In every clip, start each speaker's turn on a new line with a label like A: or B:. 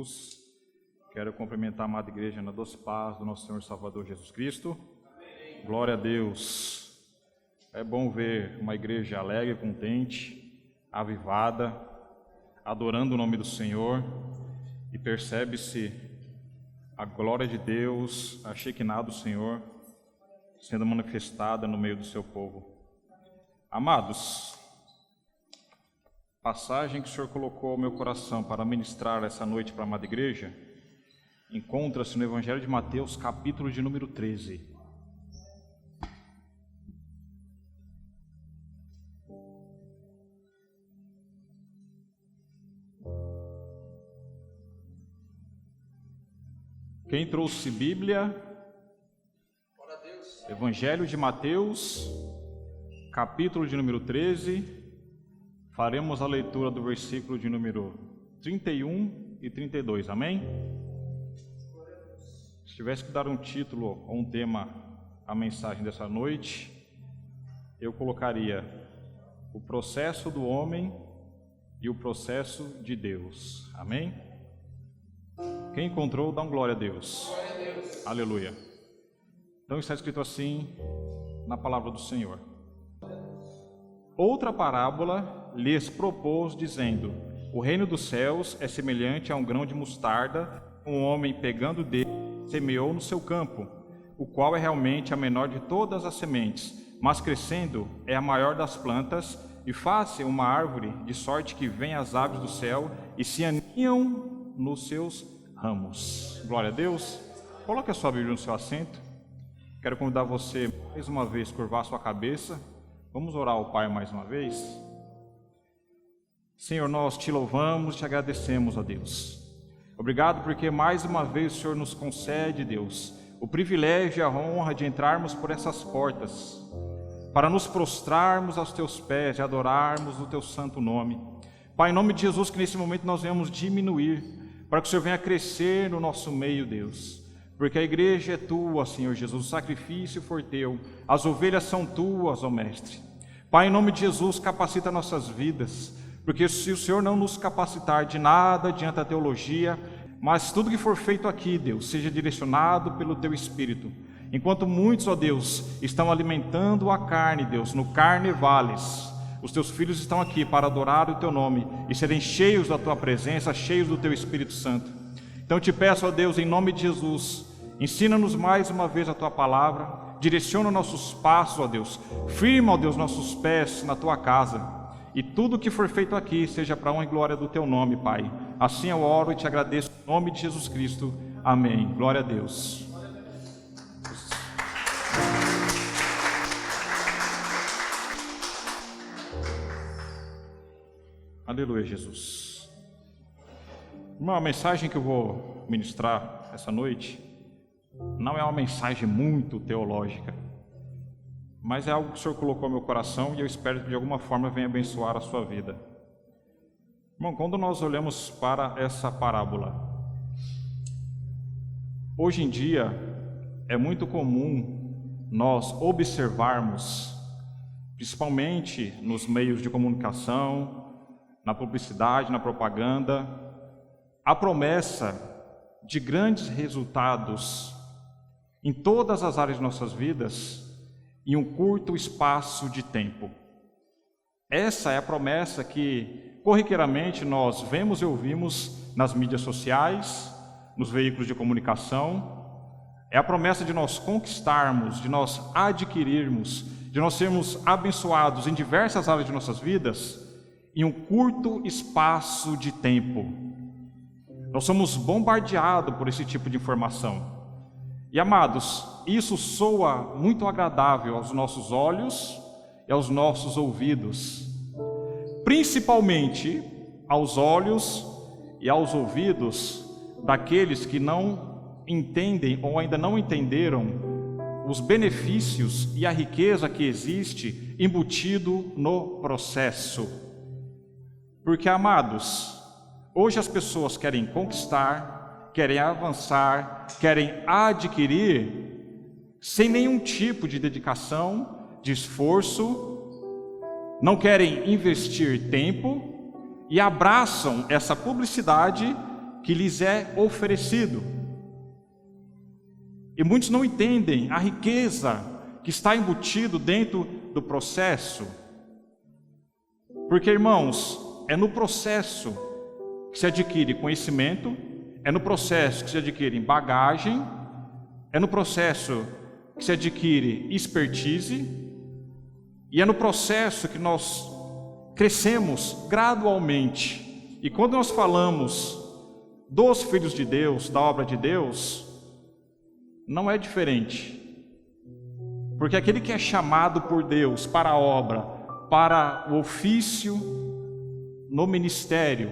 A: Jesus. Quero cumprimentar a amada igreja na doce paz do nosso Senhor e Salvador Jesus Cristo. Amém. Glória a Deus. É bom ver uma igreja alegre, contente, avivada, adorando o nome do Senhor, e percebe-se a glória de Deus, a Shekinah do Senhor, sendo manifestada no meio do seu povo. Amados, passagem que o Senhor colocou ao meu coração para ministrar essa noite para a amada igreja, encontra-se no Evangelho de Mateus, capítulo de número 13. Quem trouxe Bíblia? Evangelho de Mateus, capítulo de número 13, faremos a leitura do versículo de número 31 e 32, amém? Se tivesse que dar um título ou um tema à mensagem dessa noite, eu colocaria o processo do homem e o processo de Deus, amém? Quem encontrou, dá um glória a Deus. Glória a Deus. Aleluia. Então está escrito assim na palavra do Senhor. Outra parábola lhes propôs, dizendo: o reino dos céus é semelhante a um grão de mostarda, um homem pegando dele, semeou no seu campo, o qual é realmente a menor de todas as sementes, mas crescendo é a maior das plantas, e faz-se uma árvore, de sorte que vêm as aves do céu e se aninham nos seus ramos. Glória a Deus. Coloque a sua Bíblia no seu assento. Quero convidar você mais uma vez a curvar a sua cabeça. Vamos orar ao Pai mais uma vez. Senhor, nós te louvamos, te agradecemos, ó Deus. Obrigado porque mais uma vez o Senhor nos concede, Deus, o privilégio e a honra de entrarmos por essas portas, para nos prostrarmos aos teus pés e adorarmos o teu santo nome. Pai, em nome de Jesus, que nesse momento nós venhamos diminuir, para que o Senhor venha crescer no nosso meio, Deus. Porque a igreja é tua, Senhor Jesus, o sacrifício for teu, as ovelhas são tuas, ó Mestre. Pai, em nome de Jesus, capacita nossas vidas, porque se o Senhor não nos capacitar, de nada adianta a teologia, mas tudo que for feito aqui, Deus, seja direcionado pelo teu Espírito. Enquanto muitos, ó Deus, estão alimentando a carne, Deus, no carnevales, os teus filhos estão aqui para adorar o teu nome e serem cheios da tua presença, cheios do teu Espírito Santo. Então te peço, ó Deus, em nome de Jesus, ensina-nos mais uma vez a tua palavra, direciona nossos passos, ó Deus, firma, ó Deus, nossos pés na tua casa, e tudo que for feito aqui seja para a honra e glória do teu nome, Pai. Assim eu oro e te agradeço em nome de Jesus Cristo. Amém. Glória a Deus. Aleluia, Jesus. Uma mensagem que eu vou ministrar essa noite não é uma mensagem muito teológica, mas é algo que o Senhor colocou no meu coração e eu espero que de alguma forma venha abençoar a sua vida. Irmão, quando nós olhamos para essa parábola, hoje em dia é muito comum nós observarmos, principalmente nos meios de comunicação, na publicidade, na propaganda, a promessa de grandes resultados em todas as áreas de nossas vidas em um curto espaço de tempo. Essa é a promessa que corriqueiramente nós vemos e ouvimos nas mídias sociais, nos veículos de comunicação. É a promessa de nós conquistarmos, de nós adquirirmos, de nós sermos abençoados em diversas áreas de nossas vidas em um curto espaço de tempo. Nós somos bombardeados por esse tipo de informação. E amados, isso soa muito agradável aos nossos olhos e aos nossos ouvidos, principalmente aos olhos e aos ouvidos daqueles que não entendem ou ainda não entenderam os benefícios e a riqueza que existe embutido no processo. Porque, amados, hoje as pessoas querem conquistar, querem avançar, querem adquirir, sem nenhum tipo de dedicação, de esforço, não querem investir tempo e abraçam essa publicidade que lhes é oferecido. E muitos não entendem a riqueza que está embutido dentro do processo. Porque, irmãos, é no processo que se adquire conhecimento, é no processo que se adquire bagagem, é no processo que se adquire expertise, e é no processo que nós crescemos gradualmente. E quando nós falamos dos filhos de Deus, da obra de Deus, não é diferente. Porque aquele que é chamado por Deus para a obra, para o ofício no ministério,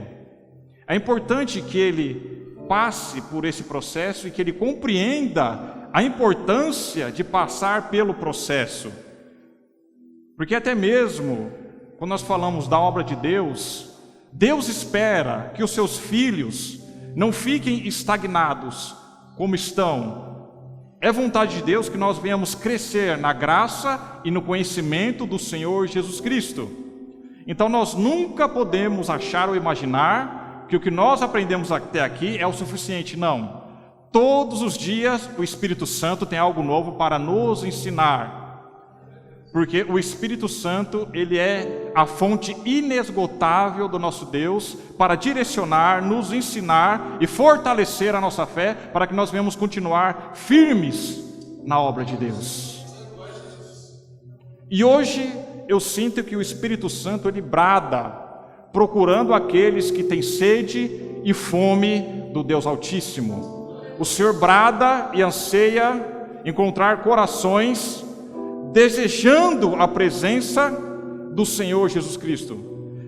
A: é importante que ele passe por esse processo e que ele compreenda a importância de passar pelo processo. Porque até mesmo quando nós falamos da obra de Deus, Deus espera que os seus filhos não fiquem estagnados como estão. É vontade de Deus que nós venhamos crescer na graça e no conhecimento do Senhor Jesus Cristo. Então nós nunca podemos achar ou imaginar que o que nós aprendemos até aqui é o suficiente. Não. Todos os dias o Espírito Santo tem algo novo para nos ensinar. Porque o Espírito Santo, ele é a fonte inesgotável do nosso Deus para direcionar, nos ensinar e fortalecer a nossa fé para que nós venhamos continuar firmes na obra de Deus. E hoje eu sinto que o Espírito Santo, ele brada, procurando aqueles que têm sede e fome do Deus Altíssimo. O Senhor brada e anseia encontrar corações desejando a presença do Senhor Jesus Cristo,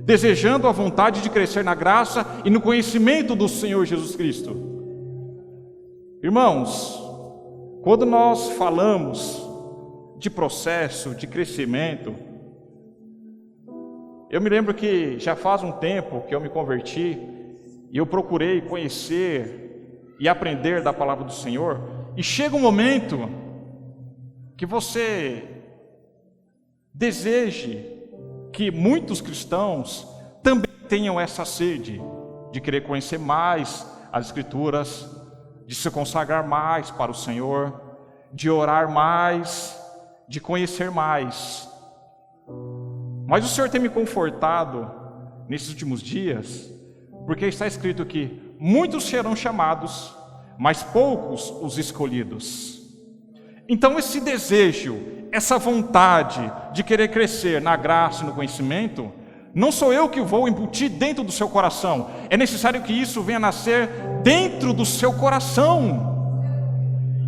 A: desejando a vontade de crescer na graça e no conhecimento do Senhor Jesus Cristo. Irmãos, quando nós falamos de processo, de crescimento, eu me lembro que já faz um tempo que eu me converti e eu procurei conhecer e aprender da palavra do Senhor, e chega um momento que você deseje que muitos cristãos também tenham essa sede de querer conhecer mais as Escrituras, de se consagrar mais para o Senhor, de orar mais, de conhecer mais. Mas o Senhor tem me confortado nesses últimos dias, porque está escrito que muitos serão chamados, mas poucos os escolhidos. Então esse desejo, essa vontade de querer crescer na graça e no conhecimento, não sou eu que vou embutir dentro do seu coração. É necessário que isso venha nascer dentro do seu coração.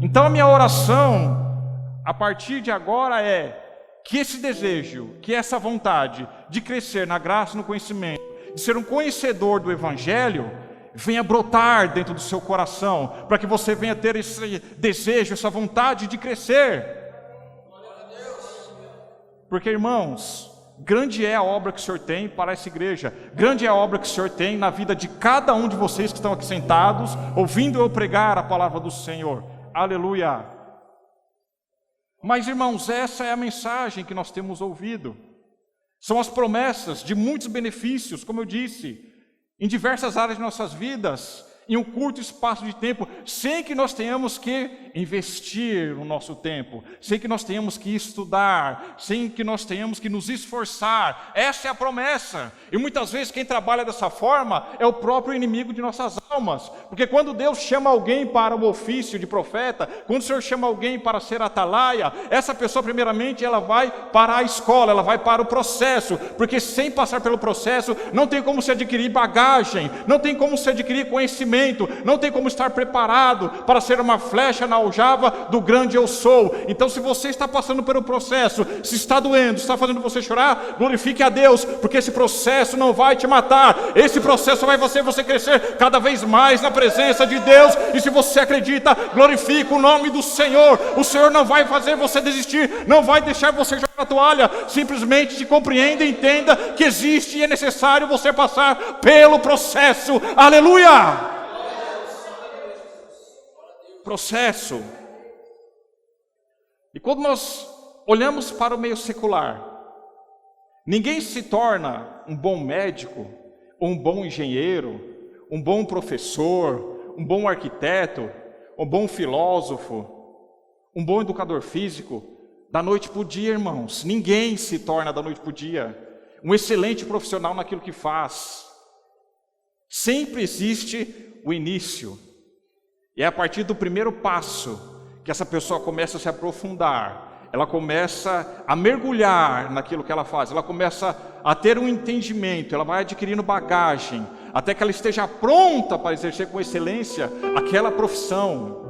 A: Então a minha oração, a partir de agora, é que esse desejo, que essa vontade de crescer na graça e no conhecimento, de ser um conhecedor do Evangelho, venha brotar dentro do seu coração, para que você venha ter esse desejo, essa vontade de crescer. Porque, irmãos, grande é a obra que o Senhor tem para essa igreja, grande é a obra que o Senhor tem na vida de cada um de vocês que estão aqui sentados, ouvindo eu pregar a palavra do Senhor. Aleluia! Mas, irmãos, essa é a mensagem que nós temos ouvido. São as promessas de muitos benefícios, como eu disse, em diversas áreas de nossas vidas, em um curto espaço de tempo, sem que nós tenhamos que investir o nosso tempo, sem que nós tenhamos que estudar, sem que nós tenhamos que nos esforçar. Essa é a promessa. E muitas vezes quem trabalha dessa forma é o próprio inimigo de nossas almas. Porque quando Deus chama alguém para o ofício de profeta, quando o Senhor chama alguém para ser atalaia, essa pessoa primeiramente ela vai para a escola, ela vai para o processo, porque sem passar pelo processo não tem como se adquirir bagagem, não tem como se adquirir conhecimento, não tem como estar preparado para ser uma flecha na aljava do grande eu sou. Então, se você está passando pelo processo, se está doendo, está fazendo você chorar, glorifique a Deus, porque esse processo não vai te matar, esse processo vai fazer você crescer cada vez mais na presença de Deus. E se você acredita, glorifique o nome do Senhor. O Senhor não vai fazer você desistir, não vai deixar você jogar a toalha, simplesmente te compreenda e entenda que existe e é necessário você passar pelo processo. Aleluia! Processo. E quando nós olhamos para o meio secular, ninguém se torna um bom médico, ou um bom engenheiro, um bom professor, um bom arquiteto, um bom filósofo, um bom educador físico, da noite para o dia, irmãos. Ninguém se torna da noite para o dia um excelente profissional naquilo que faz. Sempre existe o início. E é a partir do primeiro passo que essa pessoa começa a se aprofundar. Ela começa a mergulhar naquilo que ela faz. Ela começa a ter um entendimento. Ela vai adquirindo bagagem, até que ela esteja pronta para exercer com excelência aquela profissão.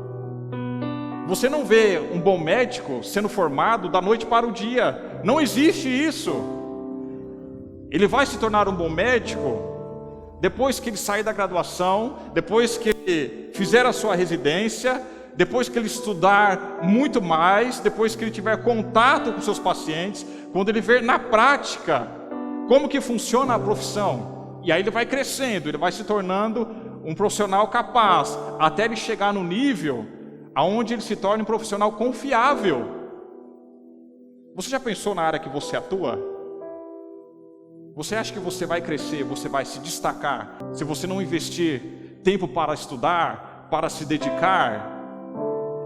A: Você não vê um bom médico sendo formado da noite para o dia. Não existe isso. Ele vai se tornar um bom médico depois que ele sair da graduação, depois que ele fizer a sua residência, depois que ele estudar muito mais, depois que ele tiver contato com seus pacientes, quando ele ver na prática como que funciona a profissão. E aí ele vai crescendo, ele vai se tornando um profissional capaz, até ele chegar no nível aonde ele se torne um profissional confiável. Você já pensou na área que você atua? Você acha que você vai crescer, você vai se destacar, se você não investir tempo para estudar, para se dedicar?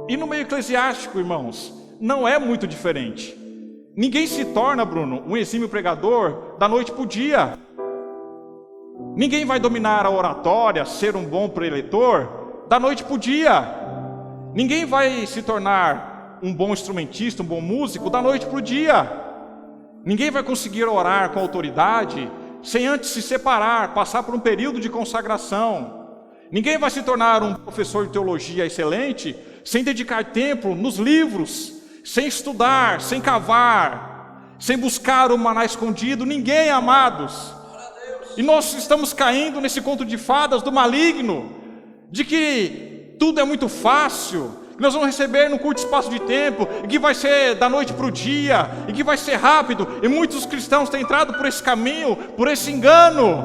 A: E no meio eclesiástico, irmãos, não é muito diferente. Ninguém se torna, Bruno, um exímio pregador da noite para o dia. Ninguém vai dominar a oratória, ser um bom preletor da noite para o dia. Ninguém vai se tornar um bom instrumentista, um bom músico da noite para o dia. Ninguém vai conseguir orar com autoridade sem antes se separar, passar por um período de consagração. Ninguém vai se tornar um professor de teologia excelente sem dedicar tempo nos livros, sem estudar, sem cavar, sem buscar o maná escondido. Ninguém, amados. E nós estamos caindo nesse conto de fadas do maligno, de que tudo é muito fácil, que nós vamos receber num curto espaço de tempo, e que vai ser da noite para o dia, e que vai ser rápido. E muitos cristãos têm entrado por esse caminho, por esse engano.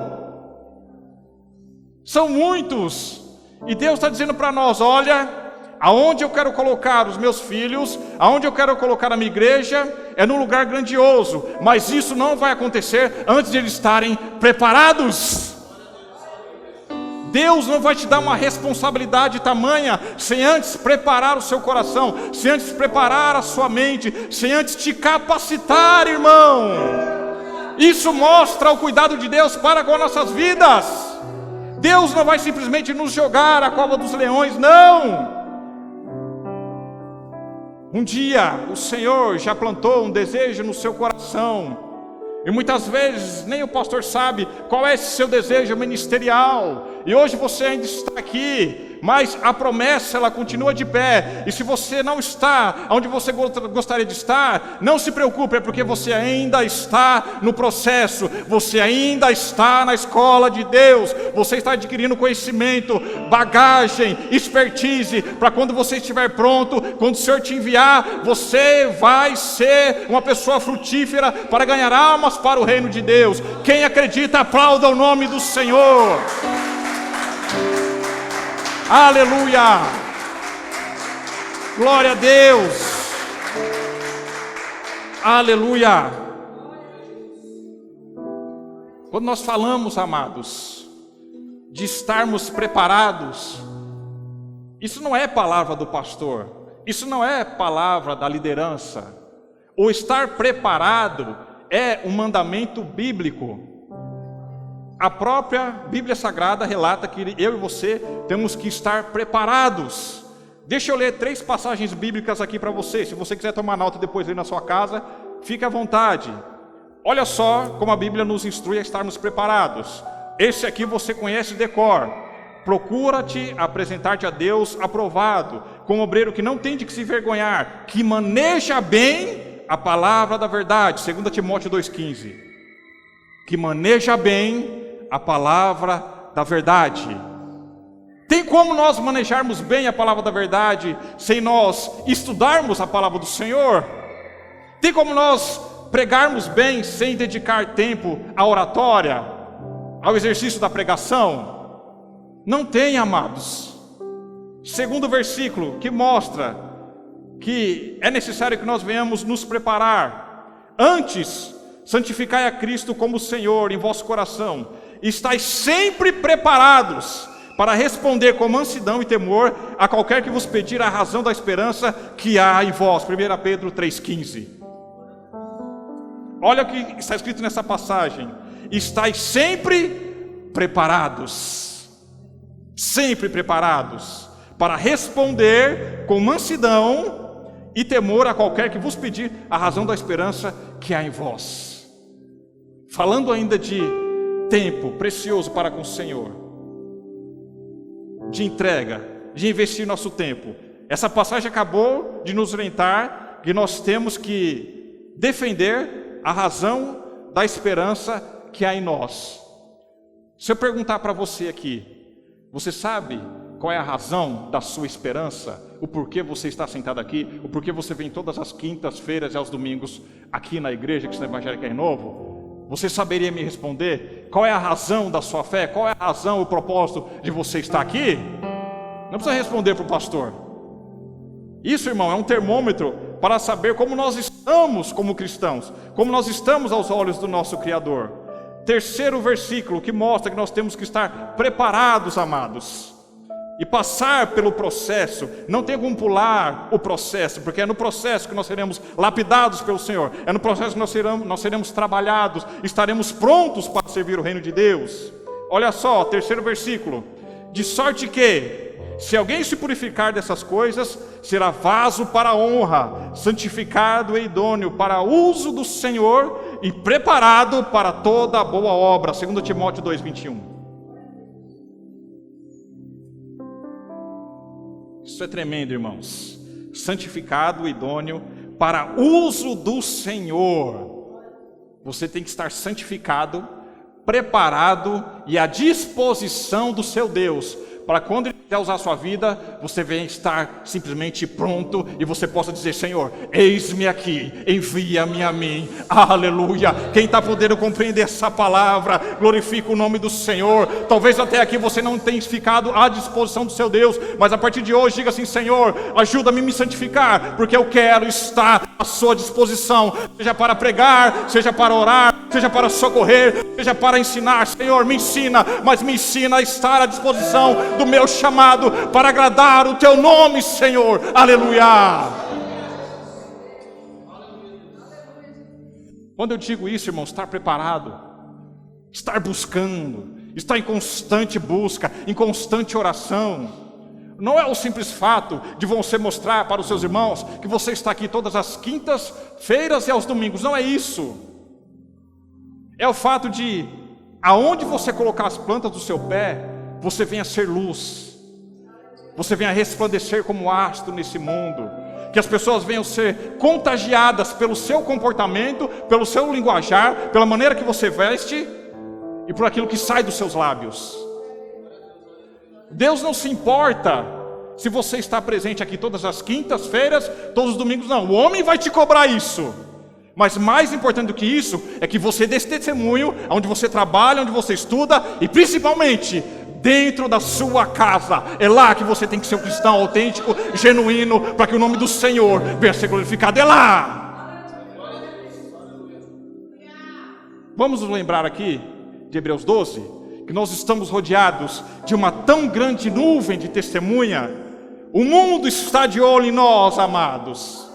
A: São muitos. E Deus está dizendo para nós: olha, aonde eu quero colocar os meus filhos, aonde eu quero colocar a minha igreja, é num lugar grandioso. Mas isso não vai acontecer antes de eles estarem preparados. Deus não vai te dar uma responsabilidade tamanha sem antes preparar o seu coração, sem antes preparar a sua mente, sem antes te capacitar, irmão. Isso mostra o cuidado de Deus para com nossas vidas. Deus não vai simplesmente nos jogar à cova dos leões, não. Um dia o Senhor já plantou um desejo no seu coração, e muitas vezes nem o pastor sabe qual é esse seu desejo ministerial. E hoje você ainda está aqui, mas a promessa ela continua de pé. E se você não está onde você gostaria de estar, não se preocupe, é porque você ainda está no processo. Você ainda está na escola de Deus. Você está adquirindo conhecimento, bagagem, expertise, para quando você estiver pronto, quando o Senhor te enviar, você vai ser uma pessoa frutífera para ganhar almas para o reino de Deus. Quem acredita, aplauda o nome do Senhor. Aleluia, glória a Deus, aleluia. Quando nós falamos, amados, de estarmos preparados, isso não é palavra do pastor, isso não é palavra da liderança. O estar preparado é um mandamento bíblico. A própria Bíblia Sagrada relata que eu e você temos que estar preparados. Deixa eu ler 3 passagens bíblicas aqui para você. Se você quiser tomar nota depois aí na sua casa, fique à vontade. Olha só como a Bíblia nos instrui a estarmos preparados. Esse aqui você conhece de cor. Procura-te apresentar-te a Deus aprovado, como obreiro que não tem de que se envergonhar, que maneja bem a palavra da verdade. 2 Timóteo 2,15. Que maneja bem a palavra da verdade. Tem como nós manejarmos bem a palavra da verdade sem nós estudarmos a palavra do Senhor? Tem como nós pregarmos bem sem dedicar tempo à oratória, ao exercício da pregação? Não tem, amados. Segundo versículo que mostra que é necessário que nós venhamos nos preparar. Antes, santificai a Cristo como Senhor em vosso coração, estáis sempre preparados para responder com mansidão e temor a qualquer que vos pedir a razão da esperança que há em vós. 1 Pedro 3,15. Olha o que está escrito nessa passagem: estáis sempre preparados para responder com mansidão e temor a qualquer que vos pedir a razão da esperança que há em vós. Falando ainda de tempo precioso para com o Senhor, de entrega, de investir nosso tempo, essa passagem acabou de nos orientar que nós temos que defender a razão da esperança que há em nós. Se eu perguntar para você aqui, você sabe qual é a razão da sua esperança? O porquê você está sentado aqui? O porquê você vem todas as quintas-feiras e aos domingos aqui na igreja Cristã Evangélica Renovo? Você saberia me responder? Qual é a razão da sua fé? Qual é a razão, o propósito de você estar aqui? Não precisa responder para o pastor. Isso, irmão, é um termômetro para saber como nós estamos como cristãos, como nós estamos aos olhos do nosso Criador. Terceiro versículo que mostra que nós temos que estar preparados, amados, e passar pelo processo. Não tem como pular o processo, porque é no processo que nós seremos lapidados pelo Senhor, é no processo que nós seremos trabalhados, estaremos prontos para servir o reino de Deus. Olha só, terceiro versículo: de sorte que, se alguém se purificar dessas coisas, será vaso para a honra, santificado e idôneo para uso do Senhor e preparado para toda a boa obra. 2 Timóteo 2,21. Isso é tremendo, irmãos. Santificado e idôneo para uso do Senhor. Você tem que estar santificado, preparado e à disposição do seu Deus, para quando Ele quiser usar a sua vida, você venha estar simplesmente pronto e você possa dizer: Senhor, eis-me aqui, envia-me a mim. Aleluia. Quem está podendo compreender essa palavra, glorifica o nome do Senhor. Talvez até aqui você não tenha ficado à disposição do seu Deus, mas a partir de hoje diga assim: Senhor, ajuda-me a me santificar, porque eu quero estar à sua disposição, seja para pregar, seja para orar, seja para socorrer, seja para ensinar. Senhor, me ensina, mas me ensina a estar à disposição do meu chamado para agradar o teu nome, Senhor. Aleluia. Quando eu digo isso, irmão, estar preparado, estar buscando, estar em constante busca, em constante oração, não é o simples fato de você mostrar para os seus irmãos que você está aqui todas as quintas-feiras e aos domingos. Não é isso. É o fato de, aonde você colocar as plantas do seu pé, você venha ser luz, você venha resplandecer como astro nesse mundo, que as pessoas venham ser contagiadas pelo seu comportamento, pelo seu linguajar, pela maneira que você veste e por aquilo que sai dos seus lábios. Deus não se importa se você está presente aqui todas as quintas-feiras, todos os domingos, não. O homem vai te cobrar isso. Mas mais importante do que isso é que você dê esse testemunho onde você trabalha, onde você estuda e principalmente dentro da sua casa. É lá que você tem que ser um cristão autêntico, genuíno, para que o nome do Senhor venha ser glorificado. É lá. Vamos nos lembrar aqui de Hebreus 12, que nós estamos rodeados de uma tão grande nuvem de testemunha. O mundo está de olho em nós, amados,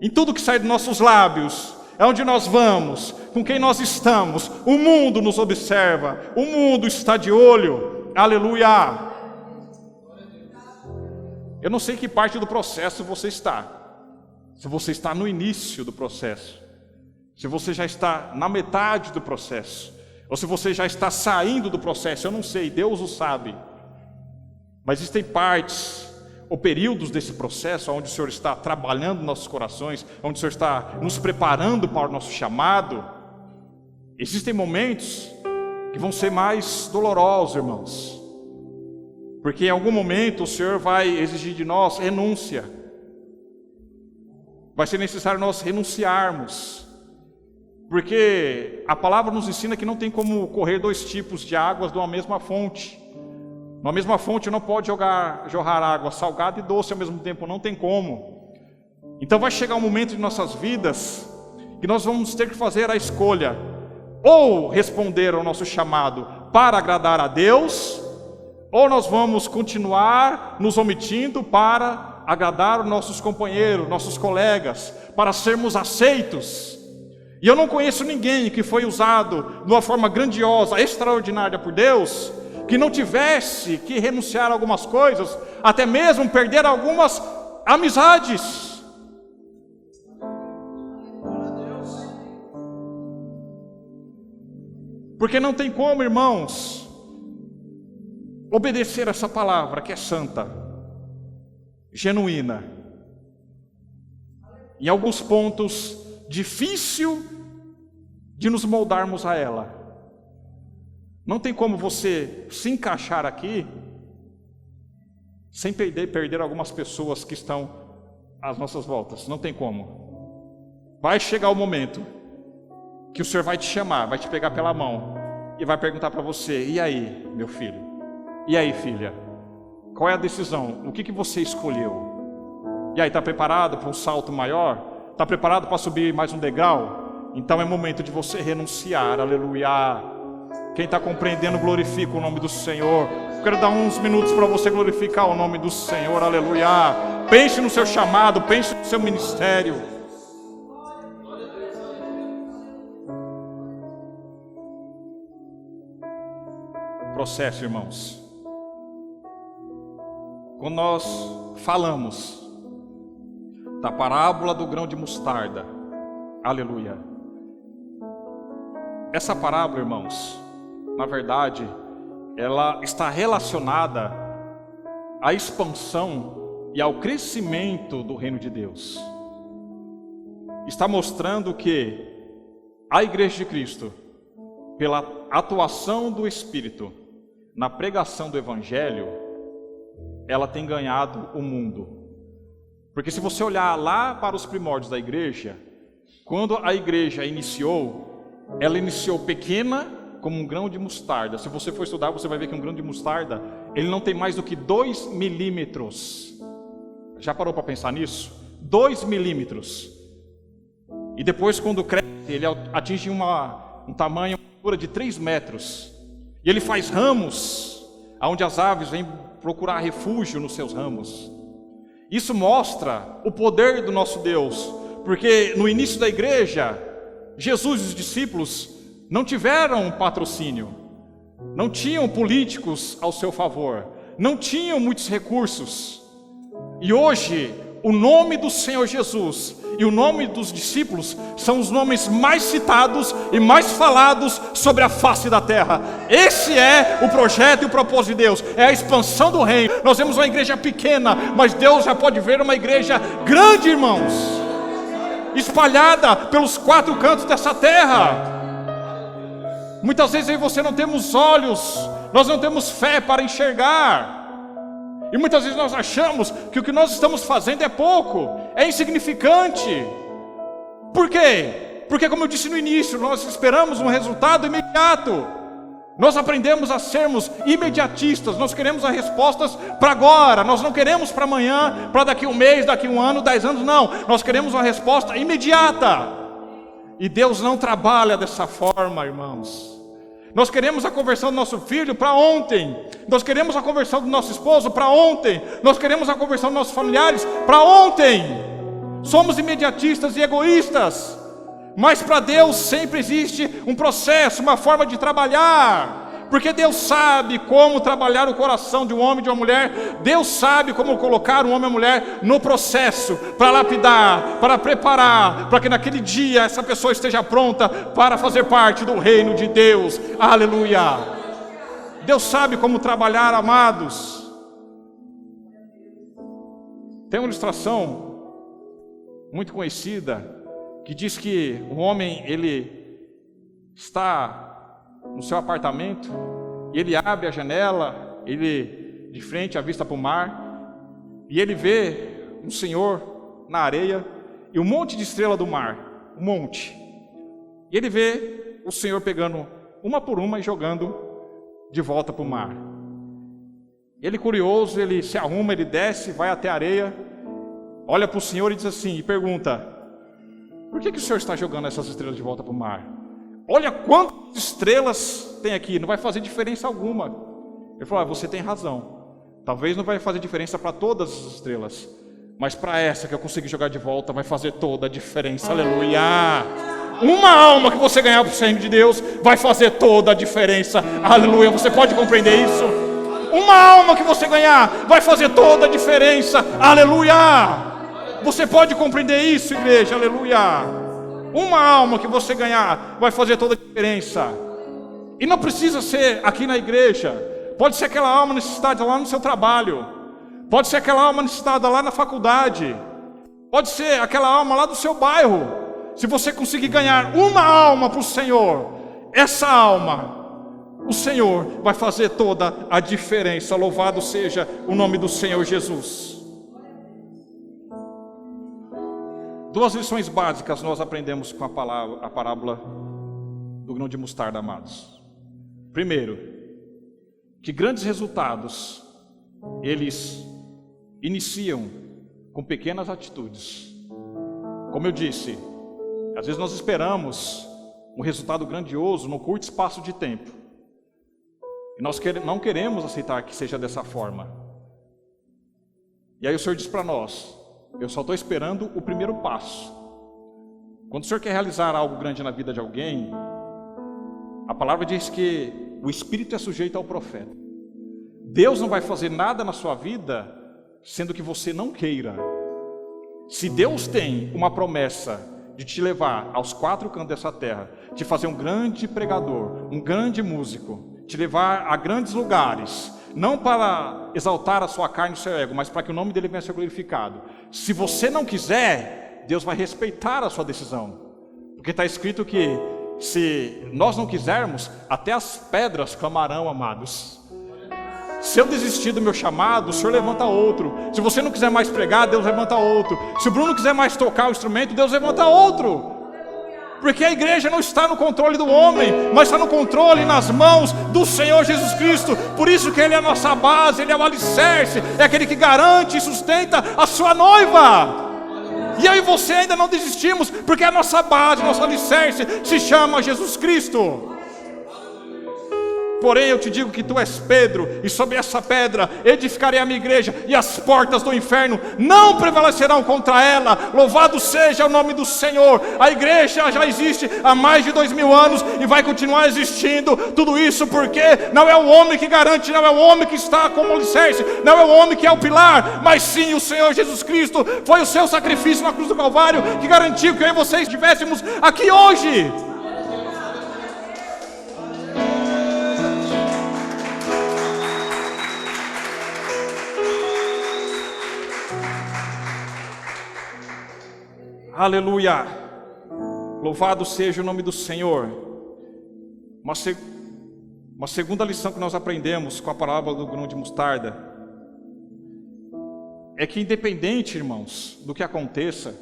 A: em tudo que sai dos nossos lábios, é onde nós vamos, com quem nós estamos. O mundo nos observa, o mundo está de olho. Aleluia. Eu não sei que parte do processo você está. Se você está no início do processo, se você já está na metade do processo, ou se você já está saindo do processo, eu não sei, Deus o sabe. Mas existem partes ou períodos desse processo onde o Senhor está trabalhando nossos corações, onde o Senhor está nos preparando para o nosso chamado. Existem momentos que vão ser mais dolorosos, irmãos, porque em algum momento o Senhor vai exigir de nós renúncia. Vai ser necessário nós renunciarmos, porque a palavra nos ensina que não tem como correr dois tipos de águas de uma mesma fonte. Numa mesma fonte não pode jorrar água salgada e doce ao mesmo tempo, não tem como. Então vai chegar um momento de nossas vidas que nós vamos ter que fazer a escolha: ou responder ao nosso chamado para agradar a Deus, ou nós vamos continuar nos omitindo para agradar os nossos companheiros, nossos colegas, para sermos aceitos. E eu não conheço ninguém que foi usado de uma forma grandiosa, extraordinária por Deus, que não tivesse que renunciar a algumas coisas, até mesmo perder algumas amizades. Porque não tem como, irmãos, obedecer essa palavra que é santa, genuína, em alguns pontos difícil de nos moldarmos a ela. Não tem como você se encaixar aqui sem perder algumas pessoas que estão às nossas voltas. Não tem como. Vai chegar o momento que o Senhor vai te chamar, vai te pegar pela mão e vai perguntar para você: e aí, meu filho? E aí, filha? Qual é a decisão? O que você escolheu? E aí, está preparado para um salto maior? Está preparado para subir mais um degrau? Então é momento de você renunciar. Aleluia. Quem está compreendendo, glorifica o nome do Senhor. Eu quero dar uns minutos para você glorificar o nome do Senhor. Aleluia. Pense no seu chamado, pense no seu ministério. Processo, irmãos. Quando nós falamos da parábola do grão de mostarda, aleluia. Essa parábola, irmãos, na verdade, ela está relacionada à expansão e ao crescimento do reino de Deus. Está mostrando que a Igreja de Cristo, pela atuação do Espírito na pregação do Evangelho, ela tem ganhado o mundo. Porque se você olhar lá para os primórdios da igreja, quando a igreja iniciou, ela iniciou pequena, como um grão de mostarda. Se você for estudar, você vai ver que um grão de mostarda, ele não tem mais do que 2 milímetros. Já parou para pensar nisso? 2 milímetros. E depois, quando cresce, ele atinge um tamanho, uma altura de 3 metros. E ele faz ramos, onde as aves vêm procurar refúgio nos seus ramos. Isso mostra o poder do nosso Deus, porque no início da igreja, Jesus e os discípulos não tiveram patrocínio, não tinham políticos ao seu favor, não tinham muitos recursos. E hoje, o nome do Senhor Jesus e o nome dos discípulos são os nomes mais citados e mais falados sobre a face da terra. Esse é o projeto e o propósito de Deus, é a expansão do reino. Nós vemos uma igreja pequena, mas Deus já pode ver uma igreja grande, irmãos, espalhada pelos 4 cantos dessa terra. Muitas vezes eu e você não temos olhos, nós não temos fé para enxergar. E muitas vezes nós achamos que o que nós estamos fazendo é pouco, é insignificante. Por quê? Porque, como eu disse no início, nós esperamos um resultado imediato. Nós aprendemos a sermos imediatistas, nós queremos as respostas para agora, nós não queremos para amanhã, para daqui um mês, daqui um ano, 10 anos, não. Nós queremos uma resposta imediata. E Deus não trabalha dessa forma, irmãos. Nós queremos a conversão do nosso filho para ontem. Nós queremos a conversão do nosso esposo para ontem. Nós queremos a conversão dos nossos familiares para ontem. Somos imediatistas e egoístas. Mas para Deus sempre existe um processo, uma forma de trabalhar. Porque Deus sabe como trabalhar o coração de um homem e de uma mulher. Deus sabe como colocar um homem e uma mulher no processo, para lapidar, para preparar, para que naquele dia essa pessoa esteja pronta para fazer parte do reino de Deus. Aleluia! Deus sabe como trabalhar, amados. Tem uma ilustração muito conhecida que diz que o homem, ele está no seu apartamento, e ele abre a janela, ele de frente à vista para o mar, e ele vê um senhor na areia e um monte de estrela do mar, um monte. E ele vê o senhor pegando uma por uma e jogando de volta para o mar. Ele, curioso, ele se arruma, ele desce, vai até a areia, olha para o senhor e diz assim, e pergunta: por que o senhor está jogando essas estrelas de volta para o mar? Olha quantas estrelas tem aqui não vai fazer diferença alguma. Ele falou, você tem razão. Talvez não vai fazer diferença para todas as estrelas, mas para essa que eu consegui jogar de volta, vai fazer toda a diferença. Aleluia! Uma alma que você ganhar para o reino de Deus vai fazer toda a diferença. Aleluia! Você pode compreender isso? Uma alma que você ganhar vai fazer toda a diferença. Aleluia! Você pode compreender isso, igreja? Aleluia! Uma alma que você ganhar vai fazer toda a diferença. E não precisa ser aqui na igreja. Pode ser aquela alma necessitada lá no seu trabalho. Pode ser aquela alma necessitada lá na faculdade. Pode ser aquela alma lá do seu bairro. Se você conseguir ganhar uma alma para o Senhor, essa alma, o Senhor vai fazer toda a diferença. Louvado seja o nome do Senhor Jesus. Duas lições básicas nós aprendemos com a parábola do grão de mostarda, amados. Primeiro, que grandes resultados eles iniciam com pequenas atitudes. Como eu disse, às vezes nós esperamos um resultado grandioso num curto espaço de tempo. E nós não queremos aceitar que seja dessa forma. E aí o Senhor diz para nós, eu só estou esperando o primeiro passo. Quando o Senhor quer realizar algo grande na vida de alguém, a palavra diz que o Espírito é sujeito ao profeta. Deus não vai fazer nada na sua vida, sendo que você não queira. Se Deus tem uma promessa de te levar aos quatro cantos dessa terra, te fazer um grande pregador, um grande músico, te levar a grandes lugares, não para exaltar a sua carne e o seu ego, mas para que o nome dele venha a ser glorificado. Se você não quiser, Deus vai respeitar a sua decisão. Porque está escrito que se nós não quisermos, até as pedras clamarão, amados. Se eu desistir do meu chamado, o Senhor levanta outro. Se você não quiser mais pregar, Deus levanta outro. Se o Bruno quiser mais tocar o instrumento, Deus levanta outro. Porque a igreja não está no controle do homem, mas está no controle, nas mãos do Senhor Jesus Cristo. Por isso que Ele é a nossa base, Ele é o alicerce, é aquele que garante e sustenta a sua noiva. E eu e você ainda não desistimos, porque a nossa base, nosso alicerce se chama Jesus Cristo. Porém eu te digo que tu és Pedro, e sobre essa pedra edificarei a minha igreja, e as portas do inferno não prevalecerão contra ela. Louvado seja o nome do Senhor. A igreja já existe há mais de 2000 anos e vai continuar existindo. Tudo isso porque não é o homem que garante, não é o homem que está como alicerce, não é o homem que é o pilar, mas sim o Senhor Jesus Cristo. Foi o seu sacrifício na cruz do Calvário que garantiu que eu e vocês estivéssemos aqui hoje. Aleluia, louvado seja o nome do Senhor. Uma segunda lição que nós aprendemos com a parábola do grão de mostarda é que, independente, irmãos, do que aconteça,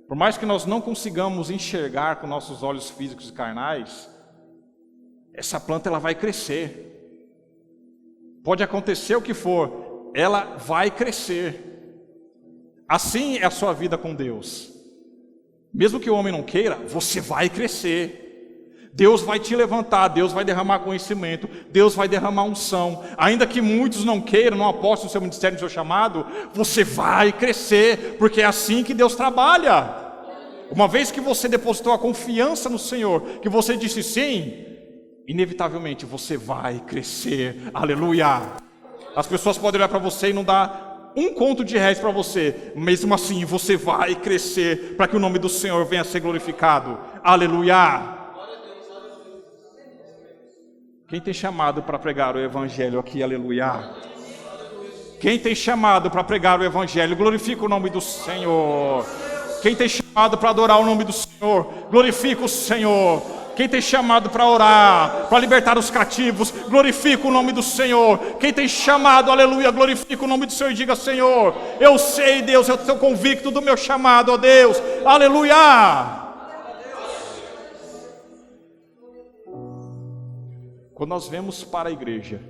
A: por mais que nós não consigamos enxergar com nossos olhos físicos e carnais, essa planta ela vai crescer. Pode acontecer o que for, ela vai crescer. Assim é a sua vida com Deus. Mesmo que o homem não queira, você vai crescer. Deus vai te levantar, Deus vai derramar conhecimento, Deus vai derramar unção. Ainda que muitos não queiram, não apostem no seu ministério, no seu chamado, você vai crescer, porque é assim que Deus trabalha. Uma vez que você depositou a confiança no Senhor, que você disse sim, inevitavelmente você vai crescer. Aleluia. As pessoas podem olhar para você e não dar um conto de réis para você, mesmo assim você vai crescer, para que o nome do Senhor venha a ser glorificado. Aleluia. Quem tem chamado para pregar o evangelho aqui? Aleluia. Quem tem chamado para pregar o evangelho, glorifica o nome do Senhor. Quem tem chamado para adorar o nome do Senhor, glorifica o Senhor. Quem tem chamado para orar, para libertar os cativos, glorifica o nome do Senhor. Quem tem chamado, aleluia, glorifica o nome do Senhor e diga: Senhor, eu sei, Deus, eu estou convicto do meu chamado, ó Deus, aleluia. Quando nós vemos para a igreja,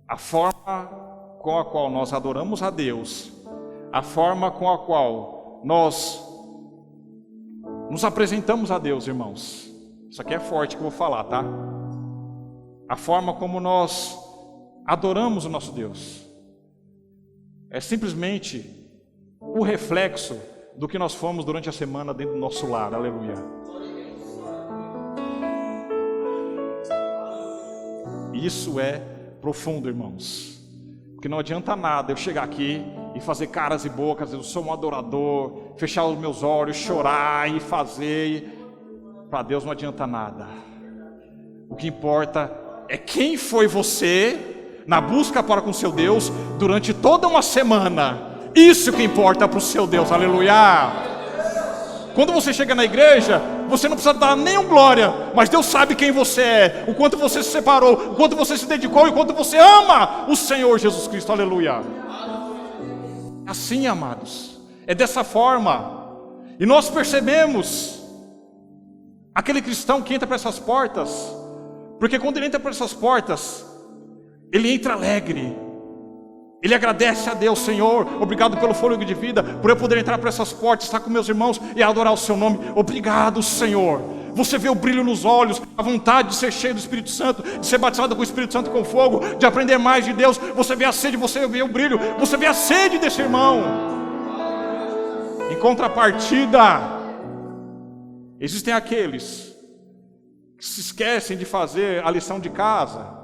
A: a forma com a qual nós adoramos a Deus, a forma com a qual nós nos apresentamos a Deus, irmãos. Isso aqui é forte que eu vou falar, tá? a forma como nós adoramos o nosso Deus é simplesmente o reflexo do que nós fomos durante a semana dentro do nosso lar. Aleluia. Isso é profundo, irmãos, porque não adianta nada eu chegar aqui e fazer caras e bocas, eu sou um adorador, fechar os meus olhos, chorar e fazer. Para Deus não adianta nada. O que importa é quem foi você na busca para com seu Deus durante toda uma semana. Isso que importa para o seu Deus. Aleluia. Quando você chega na igreja, você não precisa dar nenhum glória, mas Deus sabe quem você é, o quanto você se separou, o quanto você se dedicou e o quanto você ama o Senhor Jesus Cristo. Aleluia. Assim, amados, é dessa forma. E nós percebemos aquele cristão que entra para essas portas, porque quando ele entra para essas portas, ele entra alegre, ele agradece a Deus: Senhor, obrigado pelo fôlego de vida, por eu poder entrar por essas portas, estar com meus irmãos e adorar o seu nome. Obrigado, Senhor. Você vê o brilho nos olhos, a vontade de ser cheio do Espírito Santo, de ser batizado com o Espírito Santo com fogo, de aprender mais de Deus. Você vê a sede, você vê o brilho, você vê a sede desse irmão. Em contrapartida, existem aqueles que se esquecem de fazer a lição de casa,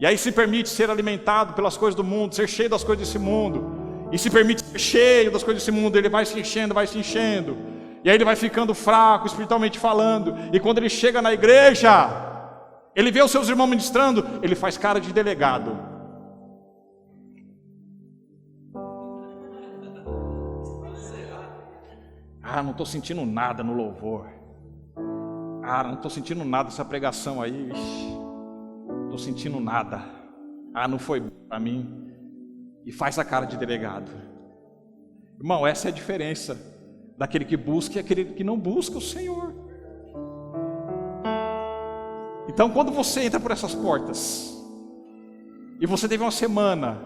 A: e aí se permite ser alimentado pelas coisas do mundo, ser cheio das coisas desse mundo, e se permite ser cheio das coisas desse mundo. Ele vai se enchendo, e aí ele vai ficando fraco espiritualmente falando, e quando ele chega na igreja, ele vê os seus irmãos ministrando, ele faz cara de delegado. Não estou sentindo nada no louvor. Não estou sentindo nada essa pregação aí. Estou sentindo nada. Não foi para mim. E faz a cara de delegado. Irmão, essa é a diferença daquele que busca e aquele que não busca o Senhor. Então, quando você entra por essas portas e você teve uma semana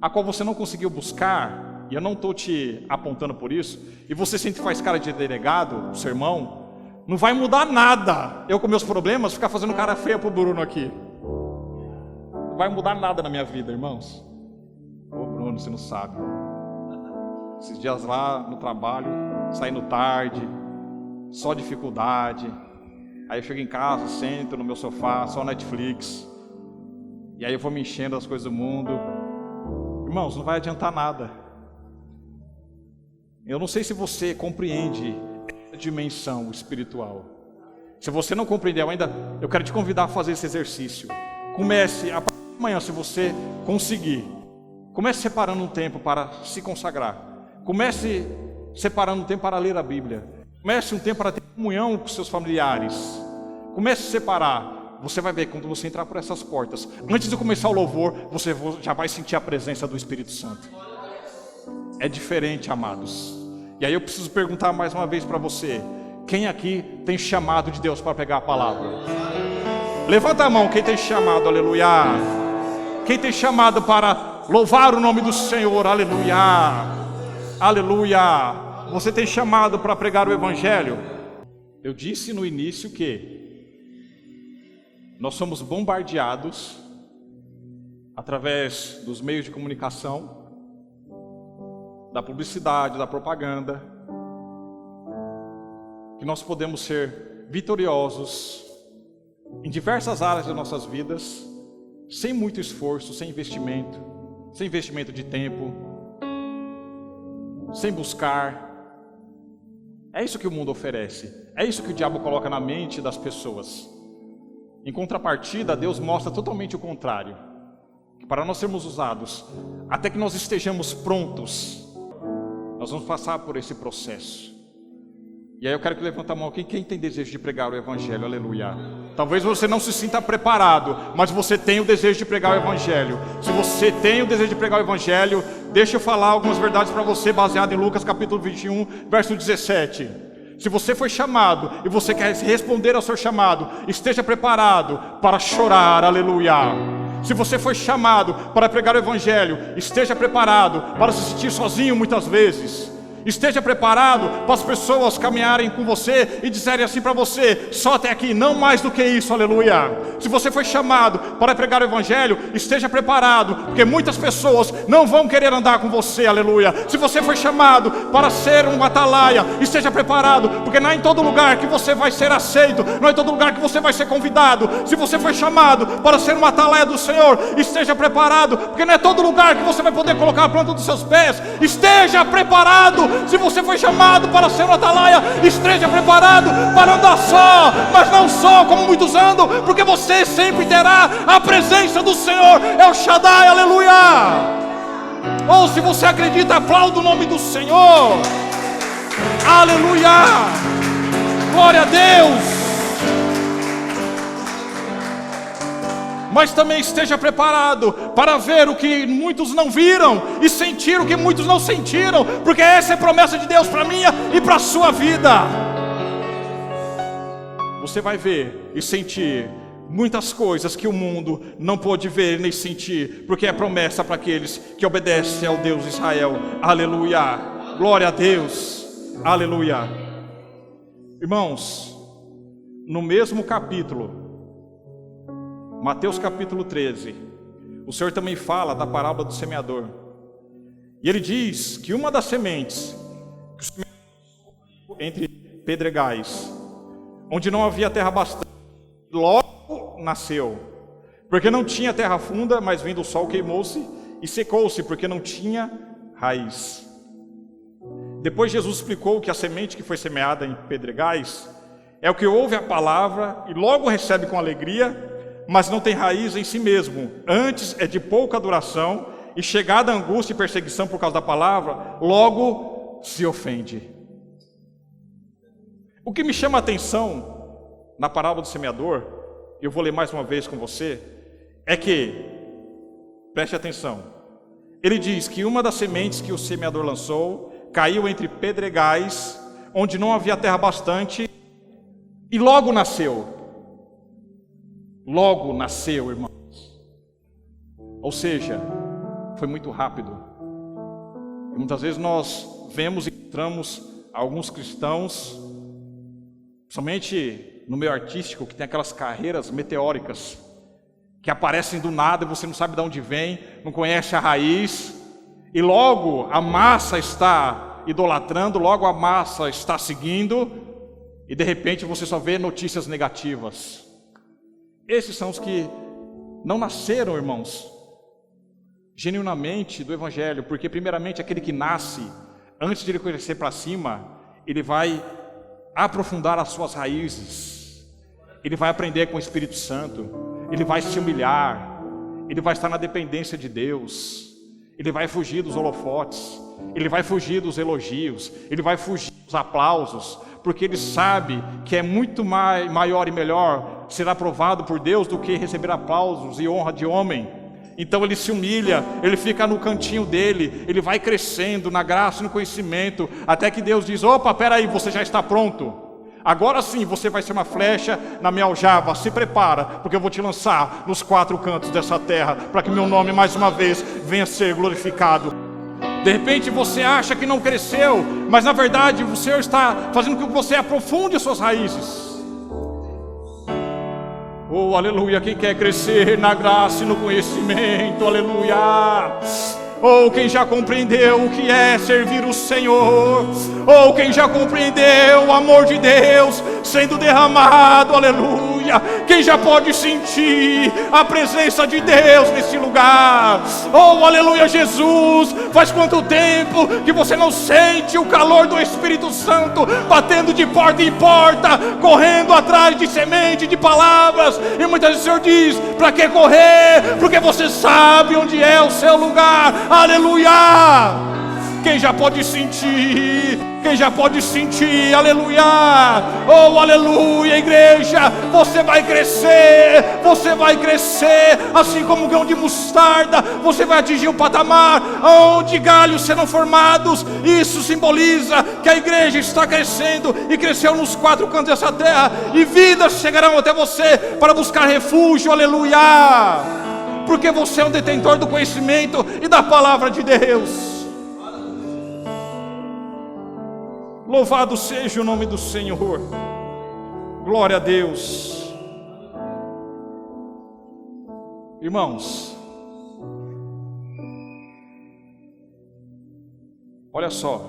A: a qual você não conseguiu buscar, e eu não estou te apontando por isso, e você sempre faz cara de delegado, o sermão, não vai mudar nada. Eu com meus problemas, ficar fazendo cara feia pro Bruno aqui. Não vai mudar nada na minha vida, irmãos. Ô Bruno, você não sabe. Esses dias lá no trabalho, saindo tarde, só dificuldade. Aí eu chego em casa, sento no meu sofá, só Netflix. E aí eu vou me enchendo das coisas do mundo. Irmãos, não vai adiantar nada. Eu não sei se você compreende essa dimensão espiritual. Se você não compreendeu ainda, eu quero te convidar a fazer esse exercício. Comece a partir de amanhã, se você conseguir. Comece separando um tempo para se consagrar. Comece separando um tempo para ler a Bíblia. Comece um tempo para ter comunhão com seus familiares. Comece a separar. Você vai ver quando você entrar por essas portas. Antes de começar o louvor, você já vai sentir a presença do Espírito Santo. É diferente, amados. E aí eu preciso perguntar mais uma vez para você: quem aqui tem chamado de Deus para pegar a palavra? Levanta a mão quem tem chamado, aleluia. Quem tem chamado para louvar o nome do Senhor, aleluia. Aleluia. Você tem chamado para pregar o Evangelho? Eu disse no início que nós somos bombardeados através dos meios de comunicação, da publicidade, da propaganda, que nós podemos ser vitoriosos em diversas áreas das nossas vidas, sem muito esforço, sem investimento de tempo, sem buscar. É isso que o mundo oferece, é isso que o diabo coloca na mente das pessoas. Em contrapartida, Deus mostra totalmente o contrário, que para nós sermos usados, até que nós estejamos prontos, nós vamos passar por esse processo. E aí eu quero que levante a mão quem tem desejo de pregar o Evangelho, aleluia. Talvez você não se sinta preparado, mas você tem o desejo de pregar o Evangelho. Se você tem o desejo de pregar o Evangelho, deixa eu falar algumas verdades para você, baseado em Lucas capítulo 21, verso 17. Se você foi chamado e você quer responder ao seu chamado, esteja preparado para chorar, aleluia. Se você foi chamado para pregar o Evangelho, esteja preparado para se sentir sozinho muitas vezes. Esteja preparado para as pessoas caminharem com você e disserem assim para você: só até aqui, não mais do que isso, aleluia. Se você foi chamado para pregar o evangelho, esteja preparado, porque muitas pessoas não vão querer andar com você, aleluia. Se você foi chamado para ser um atalaia, esteja preparado, porque não é em todo lugar que você vai ser aceito, não é em todo lugar que você vai ser convidado. Se você foi chamado para ser um atalaia do Senhor, esteja preparado, porque não é todo lugar que você vai poder colocar a planta dos seus pés. Esteja preparado. Se você foi chamado para ser um atalaia, esteja preparado para andar só, mas não só como muitos andam, porque você sempre terá a presença do Senhor, é o Shaddai, aleluia. Ou se você acredita, aplauda o nome do Senhor, aleluia, glória a Deus. Mas também esteja preparado para ver o que muitos não viram e sentir o que muitos não sentiram, porque essa é a promessa de Deus para a minha e para a sua vida. Você vai ver e sentir muitas coisas que o mundo não pôde ver nem sentir, porque é promessa para aqueles que obedecem ao Deus de Israel, aleluia, glória a Deus, aleluia. Irmãos, no mesmo capítulo, Mateus capítulo 13, o Senhor também fala da parábola do semeador. E ele diz que uma das sementes que o semeador entre pedregais, onde não havia terra bastante, logo nasceu, porque não tinha terra funda, mas vindo o sol queimou-se e secou-se, porque não tinha raiz. Depois Jesus explicou que a semente que foi semeada em pedregais é o que ouve a palavra e logo recebe com alegria, mas não tem raiz em si mesmo, antes é de pouca duração, e chegada a angústia e perseguição por causa da palavra, logo se ofende. O que me chama a atenção na parábola do semeador, eu vou ler mais uma vez com você, é que, preste atenção, ele diz que uma das sementes que o semeador lançou, caiu entre pedregais, onde não havia terra bastante, e logo nasceu. Logo nasceu, irmãos. Ou seja, foi muito rápido. E muitas vezes nós vemos e encontramos alguns cristãos, somente no meio artístico, que tem aquelas carreiras meteóricas, que aparecem do nada e você não sabe de onde vem, não conhece a raiz, e logo a massa está idolatrando, logo a massa está seguindo, e de repente você só vê notícias negativas. Esses são os que não nasceram, irmãos, genuinamente do Evangelho, porque primeiramente aquele que nasce, antes de ele crescer para cima, ele vai aprofundar as suas raízes, ele vai aprender com o Espírito Santo, ele vai se humilhar, ele vai estar na dependência de Deus, ele vai fugir dos holofotes, ele vai fugir dos elogios, ele vai fugir dos aplausos, porque ele sabe que é muito maior e melhor ser aprovado por Deus do que receber aplausos e honra de homem. Então ele se humilha, ele fica no cantinho dele, ele vai crescendo na graça e no conhecimento, até que Deus diz: opa, peraí, você já está pronto, agora sim você vai ser uma flecha na minha aljava, se prepara, porque eu vou te lançar nos 4 cantos dessa terra, para que meu nome mais uma vez venha a ser glorificado. De repente você acha que não cresceu, mas na verdade o Senhor está fazendo com que você aprofunde as suas raízes. Oh, aleluia, quem quer crescer na graça e no conhecimento, aleluia. Ou quem já compreendeu o que é servir o Senhor, ou quem já compreendeu o amor de Deus sendo derramado, aleluia. Quem já pode sentir a presença de Deus nesse lugar, oh, aleluia, Jesus. Faz quanto tempo que você não sente o calor do Espírito Santo batendo de porta em porta, correndo atrás de semente, de palavras, e muitas vezes o Senhor diz: para que correr? Porque você sabe onde é o seu lugar, aleluia. Quem já pode sentir, quem já pode sentir, aleluia, oh, aleluia, igreja, você vai crescer, assim como o grão de mostarda, você vai atingir um patamar onde galhos serão formados. Isso simboliza que a igreja está crescendo e cresceu nos 4 cantos dessa terra, e vidas chegarão até você para buscar refúgio, aleluia, porque você é um detentor do conhecimento e da palavra de Deus. Louvado seja o nome do Senhor. Glória a Deus. Irmãos, olha só,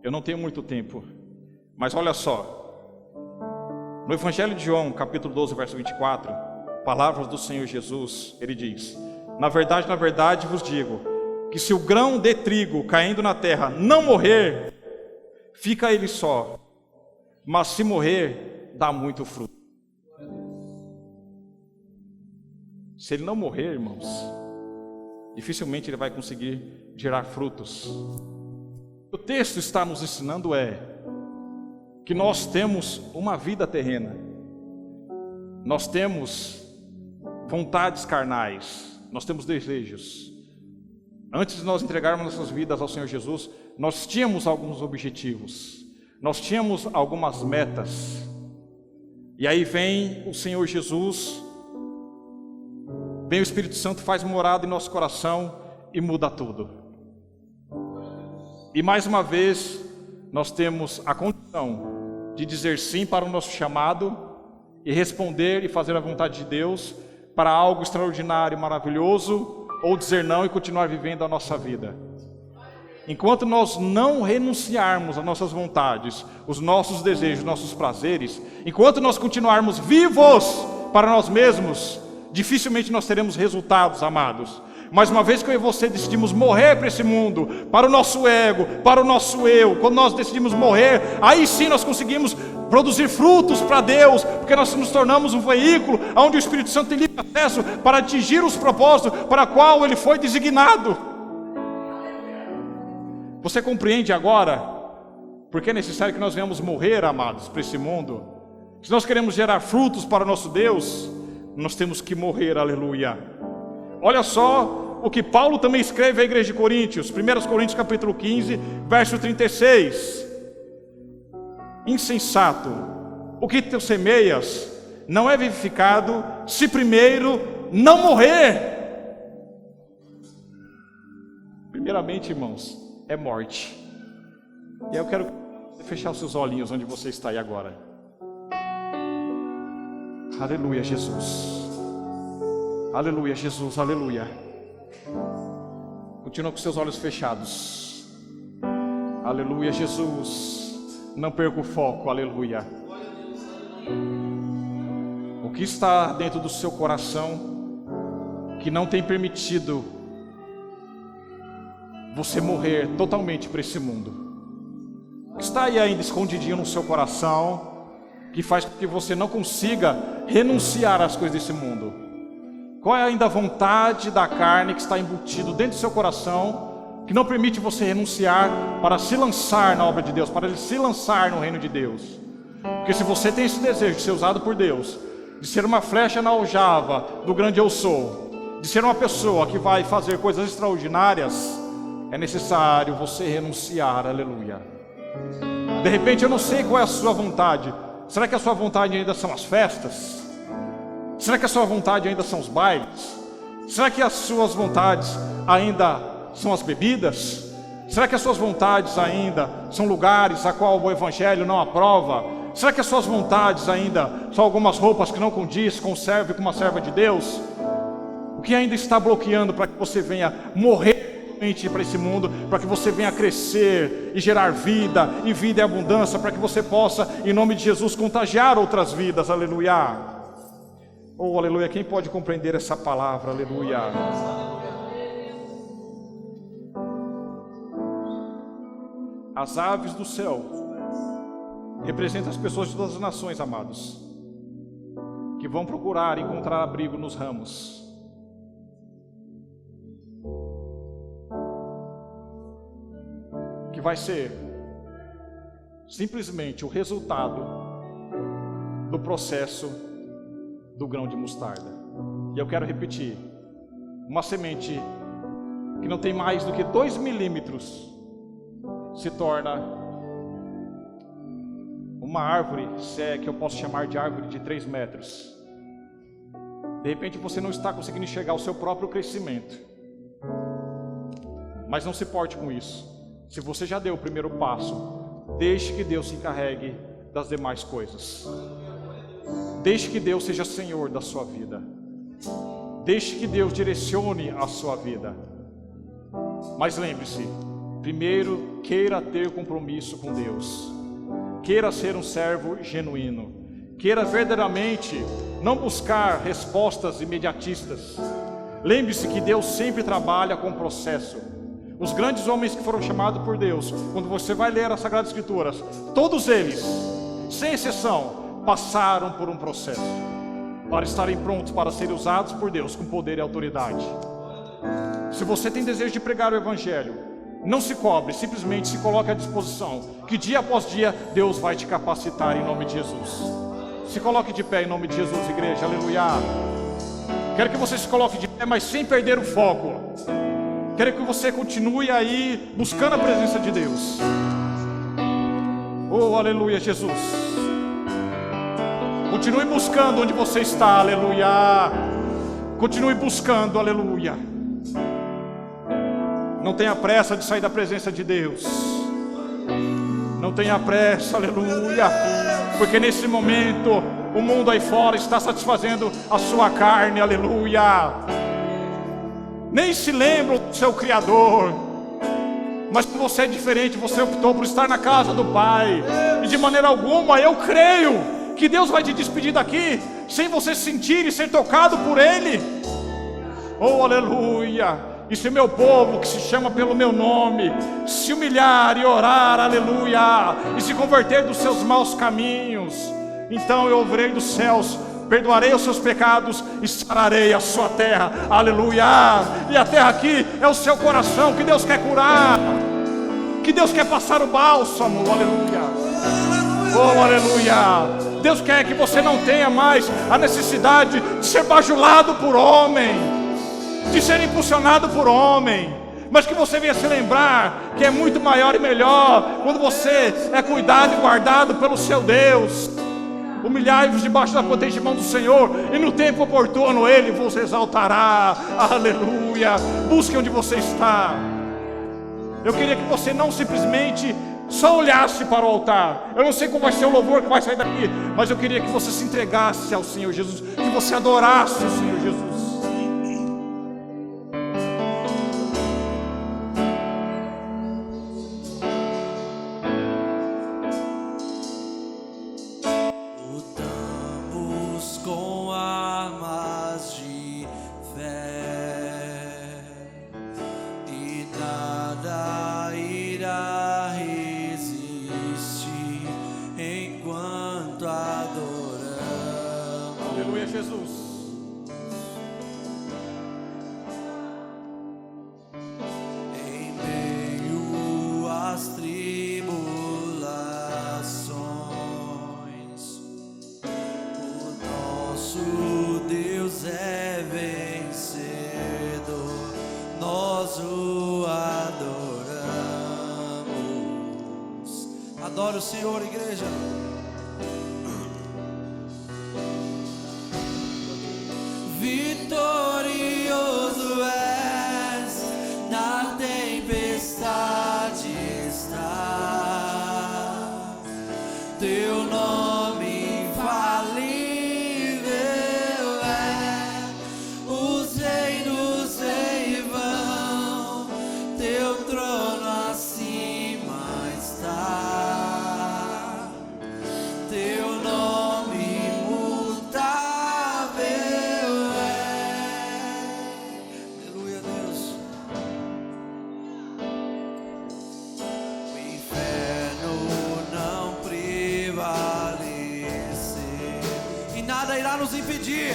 A: eu não tenho muito tempo, mas olha só. No Evangelho de João, capítulo 12, verso 24, palavras do Senhor Jesus, ele diz: na verdade vos digo, que se o grão de trigo caindo na terra não morrer, fica ele só, mas se morrer, dá muito fruto. Se ele não morrer, irmãos, dificilmente ele vai conseguir gerar frutos. O texto está nos ensinando que nós temos uma vida terrena, nós temos vontades carnais, nós temos desejos. Antes de nós entregarmos nossas vidas ao Senhor Jesus, nós tínhamos alguns objetivos, nós tínhamos algumas metas. E aí vem o Senhor Jesus, vem o Espírito Santo, faz morada em nosso coração e muda tudo. E mais uma vez, nós temos a condição de dizer sim para o nosso chamado e responder e fazer a vontade de Deus para algo extraordinário, maravilhoso, ou dizer não e continuar vivendo a nossa vida. Enquanto nós não renunciarmos às nossas vontades, os nossos desejos, nossos prazeres, enquanto nós continuarmos vivos para nós mesmos, dificilmente nós teremos resultados, amados. Mas uma vez que eu e você decidimos morrer para esse mundo, para o nosso ego, para o nosso eu, quando nós decidimos morrer, aí sim nós conseguimos produzir frutos para Deus, porque nós nos tornamos um veículo onde o Espírito Santo tem livre acesso para atingir os propósitos para o qual ele foi designado. Você compreende agora porque é necessário que nós venhamos morrer, amados, para esse mundo? Se nós queremos gerar frutos para o nosso Deus, nós temos que morrer, aleluia. Olha só o que Paulo também escreve à igreja de Coríntios, 1 Coríntios capítulo 15, verso 36. Insensato, o que tu semeias não é vivificado se primeiro não morrer. Primeiramente, irmãos, é morte. E aí eu quero fechar os seus olhinhos onde você está aí agora. Aleluia, Jesus. Aleluia, Jesus, aleluia. Continua com seus olhos fechados. Aleluia, Jesus. Não perca o foco, aleluia. O que está dentro do seu coração que não tem permitido você morrer totalmente para esse mundo? O que está aí ainda escondidinho no seu coração que faz com que você não consiga renunciar às coisas desse mundo? Qual é ainda a vontade da carne que está embutido dentro do seu coração, que não permite você renunciar para se lançar na obra de Deus, para ele se lançar no reino de Deus? Porque se você tem esse desejo de ser usado por Deus, de ser uma flecha na aljava do grande eu sou, de ser uma pessoa que vai fazer coisas extraordinárias, é necessário você renunciar, aleluia. De repente eu não sei qual é a sua vontade. Será que a sua vontade ainda são as festas? Será que a sua vontade ainda são os bailes? Será que as suas vontades ainda são as bebidas? Será que as suas vontades ainda são lugares a qual o Evangelho não aprova? Será que as suas vontades ainda são algumas roupas que não condiz com o servo e com uma serva de Deus? O que ainda está bloqueando para que você venha morrer para esse mundo, para que você venha crescer e gerar vida, e vida e abundância, para que você possa, em nome de Jesus, contagiar outras vidas, aleluia. Oh, aleluia, quem pode compreender essa palavra, aleluia. As aves do céu representam as pessoas de todas as nações, amados, que vão procurar encontrar abrigo nos ramos. Que vai ser simplesmente o resultado do processo do grão de mostarda. E eu quero repetir: uma semente que não tem mais do que 2 milímetros se torna uma árvore, se é que eu posso chamar de árvore de 3 metros. De repente você não está conseguindo enxergar o seu próprio crescimento, mas não se porte com isso. Se você já deu o primeiro passo Deixe que Deus se encarregue das demais coisas. Deixe que Deus seja Senhor da sua vida. Deixe que Deus direcione a sua vida. Mas lembre-se, primeiro queira ter compromisso com Deus. Queira ser um servo genuíno. Queira verdadeiramente não buscar respostas imediatistas. Lembre-se que Deus sempre trabalha com processo. Os grandes homens que foram chamados por Deus, quando você vai ler as Sagradas Escrituras, todos eles, sem exceção, passaram por um processo para estarem prontos para serem usados por Deus com poder e autoridade. Se você tem desejo de pregar o Evangelho, não se cobre, simplesmente se coloque à disposição, que dia após dia Deus vai te capacitar em nome de Jesus. Se coloque de pé em nome de Jesus, igreja, aleluia. Quero que você se coloque de pé, mas sem perder o foco. Quero que você continue aí buscando a presença de Deus. Oh, aleluia, Jesus. Continue buscando onde você está, aleluia. Continue buscando, aleluia. Não tenha pressa de sair da presença de Deus. Não tenha pressa, aleluia. Porque nesse momento o mundo aí fora está satisfazendo a sua carne, aleluia. Nem se lembra do seu Criador. Mas como você é diferente, você optou por estar na casa do Pai. E de maneira alguma eu creio que Deus vai te despedir daqui sem você sentir e ser tocado por Ele. Oh, aleluia. E se meu povo, que se chama pelo meu nome, se humilhar e orar, aleluia, e se converter dos seus maus caminhos, então eu ouvirei dos céus, perdoarei os seus pecados e sararei a sua terra, aleluia. E a terra aqui é o seu coração, que Deus quer curar, que Deus quer passar o bálsamo, aleluia. Oh, aleluia. Deus quer que você não tenha mais a necessidade de ser bajulado por homem, de ser impulsionado por homem, mas que você venha se lembrar que é muito maior e melhor quando você é cuidado e guardado pelo seu Deus. Humilhai-vos debaixo da potente mão do Senhor, e no tempo oportuno Ele vos exaltará, aleluia. Busque onde você está. Eu queria que você não simplesmente só olhasse para o altar. Eu não sei como vai ser o louvor que vai sair daqui, mas eu queria que você se entregasse ao Senhor Jesus, que você adorasse o Senhor Jesus.
B: Adore o Senhor, igreja. Vitorioso és, na tempestade está. Teu nome infalível é, os reinos em vão, teu trono acima está. Nos impedir,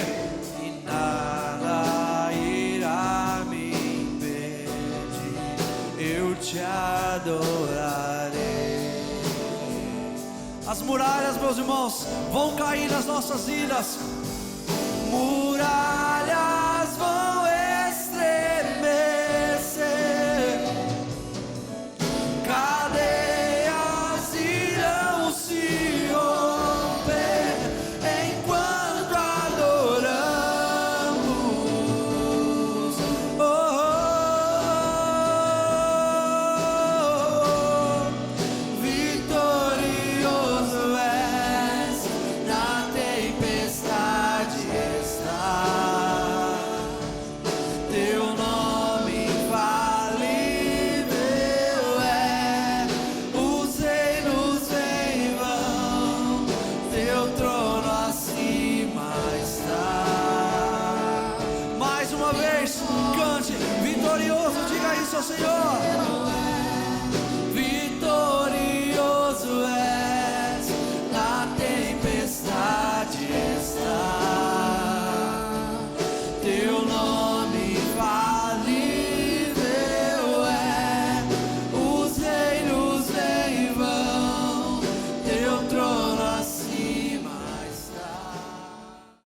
B: e nada irá me impedir, eu te adorarei. As muralhas, meus irmãos, vão cair nas nossas vidas, muralhas vão estremecer, cadeias irão se romper, enquanto adoramos. Oh, oh, oh, oh. Vitória isso ao Senhor.